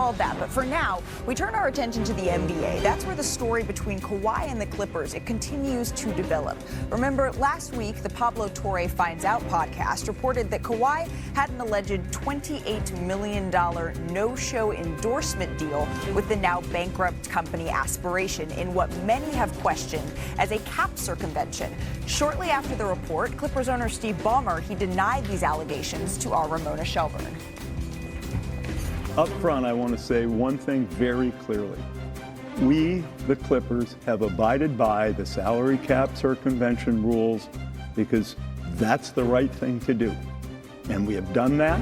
called that. But for now, we turn our attention to the NBA. That's where the story between Kawhi and the Clippers, it continues to develop. Remember, last week, the Pablo Torre Finds Out podcast reported that Kawhi had an alleged $28 million no-show endorsement deal with the now bankrupt company Aspiration in what many have questioned as a cap circumvention. Shortly after the report, Clippers owner Steve Ballmer, he denied these allegations to our Ramona Shelburne. Up front, I want to say one thing very clearly. We, the Clippers, have abided by the salary cap circumvention rules because that's the right thing to do. And we have done that.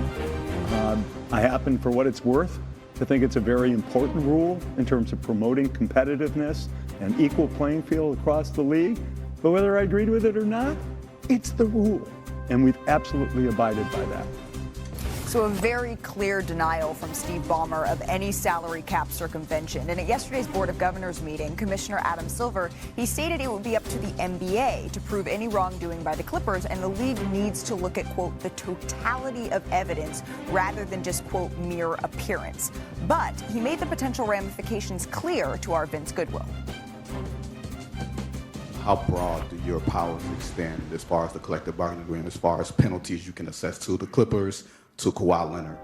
I happen, for what it's worth, to think it's a very important rule in terms of promoting competitiveness and equal playing field across the league. But whether I agreed with it or not, it's the rule. And we've absolutely abided by that. So a very clear denial from Steve Ballmer of any salary cap circumvention. And at yesterday's Board of Governors meeting, Commissioner Adam Silver, he stated it would be up to the NBA to prove any wrongdoing by the Clippers, and the league needs to look at, quote, the totality of evidence rather than just, quote, mere appearance. But he made the potential ramifications clear to our Vince Goodwill. How broad do your powers extend as far as the collective bargaining agreement, as far as penalties you can assess to the Clippers, to Kawhi Leonard?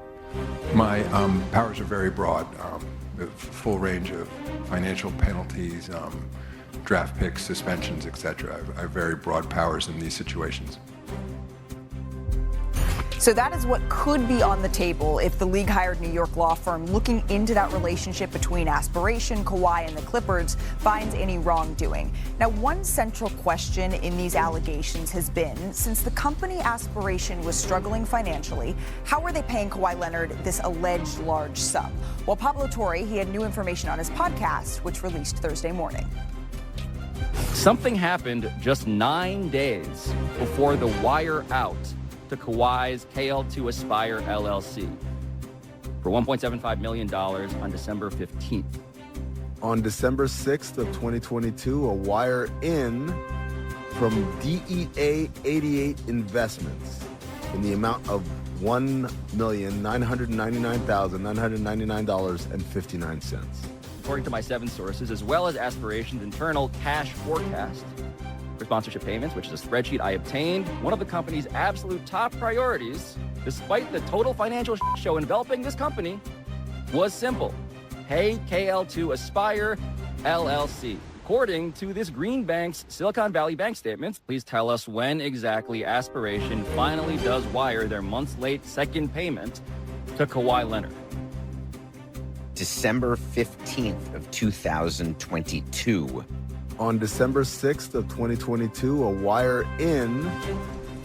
My powers are very broad. A full range of financial penalties, draft picks, suspensions, etc. I have very broad powers in these situations. So that is what could be on the table if the league hired New York law firm looking into that relationship between Aspiration, Kawhi, and the Clippers finds any wrongdoing. Now, one central question in these allegations has been, since the company Aspiration was struggling financially, how were they paying Kawhi Leonard this alleged large sum? Well, Pablo Torre, he had new information on his podcast, which released Thursday morning. Something happened just 9 days before the wire out to Kawhi's KL2 Aspire LLC for $1.75 million on December 15th. On December 6th of 2022, a wire in from DEA 88 Investments in the amount of $1,999,999.59. According to my 7 sources, as well as Aspiration's internal cash forecast for sponsorship payments, which is a spreadsheet I obtained, one of the company's absolute top priorities, despite the total financial show enveloping this company, was simple: pay KL2 Aspire LLC. According to this Green Bank's Silicon Valley Bank statements, please tell us when exactly Aspiration finally does wire their months late second payment to Kawhi Leonard. December 15th of 2022. On December 6th of 2022, a wire in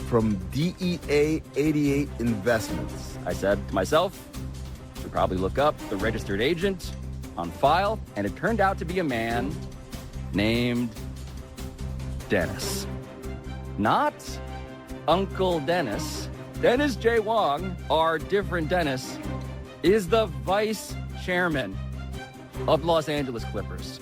from DEA 88 Investments. I said to myself, should probably look up the registered agent on file, and it turned out to be a man named Dennis. Not Uncle Dennis. Dennis J. Wong, our different Dennis, is the vice chairman of Los Angeles Clippers.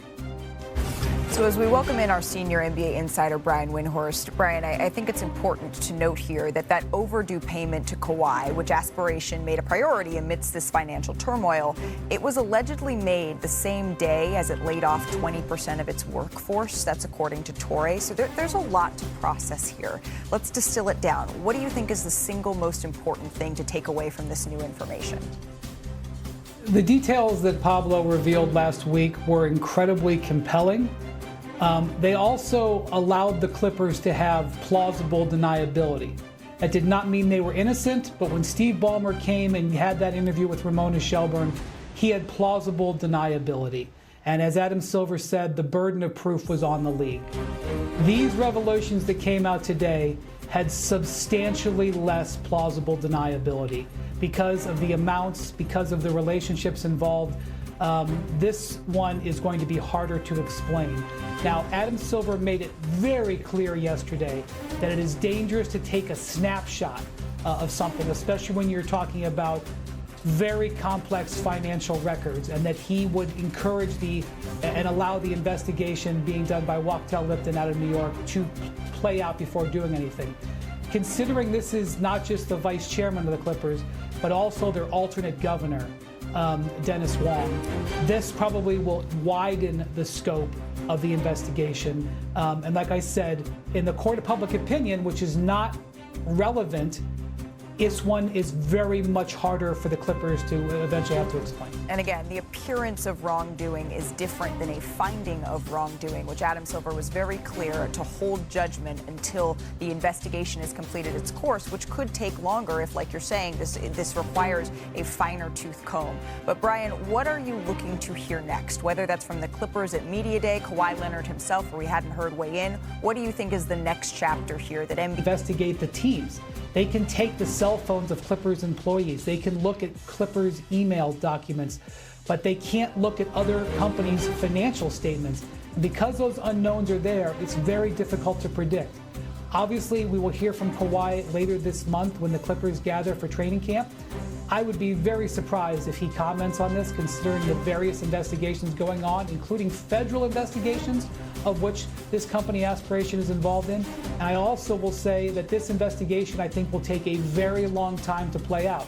So as we welcome in our senior NBA insider, Brian Windhorst. Brian, I think it's important to note here that overdue payment to Kawhi, which Aspiration made a priority amidst this financial turmoil, it was allegedly made the same day as it laid off 20% of its workforce. That's according to Torre. So there's a lot to process here. Let's distill it down. What do you think is the single most important thing to take away from this new information? The details that Pablo revealed last week were incredibly compelling. They also allowed the Clippers to have plausible deniability. That did not mean they were innocent, but when Steve Ballmer came and had that interview with Ramona Shelburne, he had plausible deniability. And as Adam Silver said, the burden of proof was on the league. These revelations that came out today had substantially less plausible deniability because of the amounts, because of the relationships involved. This one is going to be harder to explain. Now, Adam Silver made it very clear yesterday that it is dangerous to take a snapshot of something, especially when you're talking about very complex financial records, and that he would encourage and allow the investigation being done by Wachtell Lipton out of New York to play out before doing anything. Considering this is not just the vice chairman of the Clippers, but also their alternate governor, Dennis Wong. This probably will widen the scope of the investigation. And like I said, in the court of public opinion, which is not relevant, this one is very much harder for the Clippers to eventually have to explain. And again, the appearance of wrongdoing is different than a finding of wrongdoing, which Adam Silver was very clear to hold judgment until the investigation has completed its course, which could take longer if, like you're saying, this requires a finer tooth comb. But Brian, what are you looking to hear next? Whether that's from the Clippers at Media Day, Kawhi Leonard himself, where we hadn't heard weigh in, what do you think is the next chapter here that NBA investigate the teams? They can take the cell phones of Clippers employees. They can look at Clippers email documents, but they can't look at other companies' financial statements. And because those unknowns are there, it's very difficult to predict. Obviously, we will hear from Kawhi later this month when the Clippers gather for training camp. I would be very surprised if he comments on this, considering the various investigations going on, including federal investigations, of which this company Aspiration is involved in. And I also will say that this investigation, I think, will take a very long time to play out,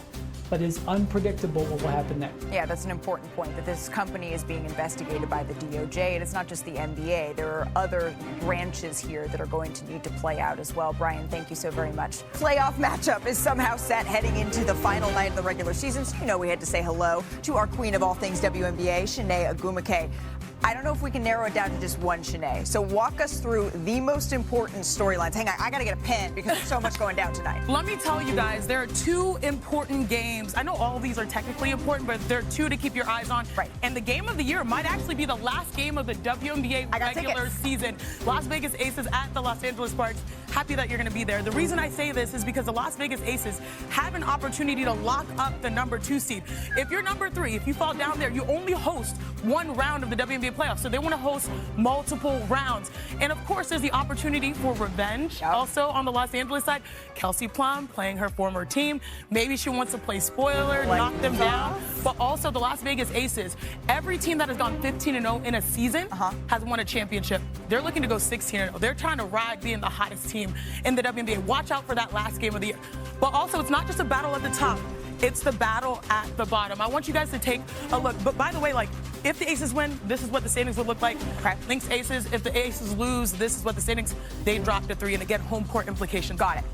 but is unpredictable what will happen next. Yeah, that's an important point, that this company is being investigated by the DOJ, and it's not just the NBA. There are other branches here that are going to need to play out as well. Brian, thank you so very much. Playoff matchup is somehow set heading into the final night of the regular season, so you know we had to say hello to our queen of all things WNBA, Shanae Ogwumike. I don't know if we can narrow it down to just one, Shanae. So walk us through the most important storylines. Hang on, I got to get a pen because there's so much going down tonight. Let me tell you guys, there are two important games. I know all of these are technically important, but there are two to keep your eyes on. Right. And the game of the year might actually be the last game of the WNBA regular season. Las Vegas Aces at the Los Angeles Sparks. Happy that you're going to be there. The reason I say this is because the Las Vegas Aces have an opportunity to lock up the number 2 seed. If you're number 3, if you fall down there, you only host one round of the WNBA playoffs. So they want to host multiple rounds. And of course, there's the opportunity for revenge. Yep. Also on the Los Angeles side, Kelsey Plum playing her former team. Maybe she wants to play spoiler, knock them down. But also the Las Vegas Aces, every team that has gone 15-0 in a season has won a championship. They're looking to go 16-0. They're trying to ride being the hottest team in the WNBA. Watch out for that last game of the year. But also, it's not just a battle at the top. It's the battle at the bottom. I want you guys to take a look. But by the way, like, if the Aces win, this is what the standings would look like. Okay. Lynx Aces, if the Aces lose, this is what the standings, they drop to 3, and again, home court implications. Got it.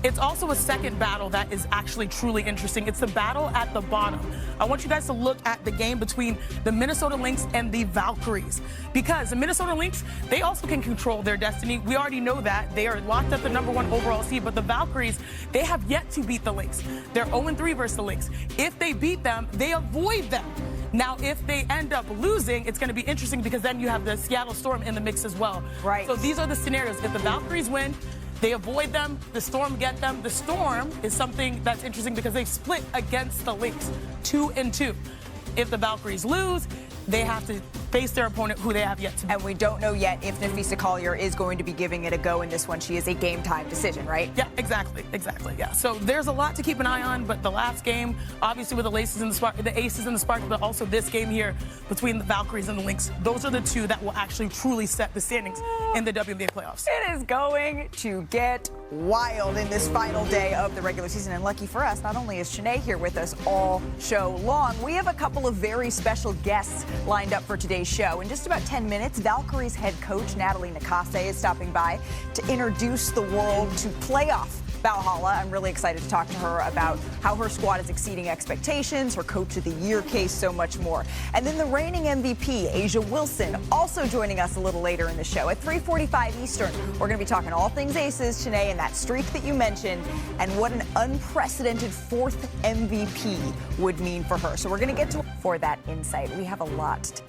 It's also a second battle that is actually truly interesting. It's the battle at the bottom. I want you guys to look at the game between the Minnesota Lynx and the Valkyries. Because the Minnesota Lynx, they also can control their destiny. We already know that. They are locked at the number 1 overall seed. But the Valkyries, they have yet to beat the Lynx. They're 0-3 versus the Lynx. If they beat them, they avoid them. Now, if they end up losing, it's going to be interesting because then you have the Seattle Storm in the mix as well. Right. So these are the scenarios. If the Valkyries win, they avoid them, the Storm get them. The Storm is something that's interesting because they split against the Lynx, 2-2. If the Valkyries lose, they have to face their opponent who they have yet to beat. And we don't know yet if Napheesa Collier is going to be giving it a go in this one. She is a game time decision, right? Yeah, exactly, yeah. So there's a lot to keep an eye on, but the last game, obviously with the Aces and the Sparks, but also this game here between the Valkyries and the Lynx, those are the two that will actually truly set the standings in the WNBA playoffs. It is going to get wild in this final day of the regular season. And lucky for us, not only is Shanae here with us all show long, we have a couple of very special guests lined up for today's show. In just about 10 minutes, Valkyries head coach Natalie Nakase is stopping by to introduce the world to playoff Valhalla. I'm really excited to talk to her about how her squad is exceeding expectations, her Coach of the Year case, so much more. And then the reigning MVP, A'ja Wilson, also joining us a little later in the show. At 3:45 Eastern, we're going to be talking all things Aces, Shanae, and that streak that you mentioned, and what an unprecedented 4th MVP would mean for her. So we're going to get to for that insight. We have a lot to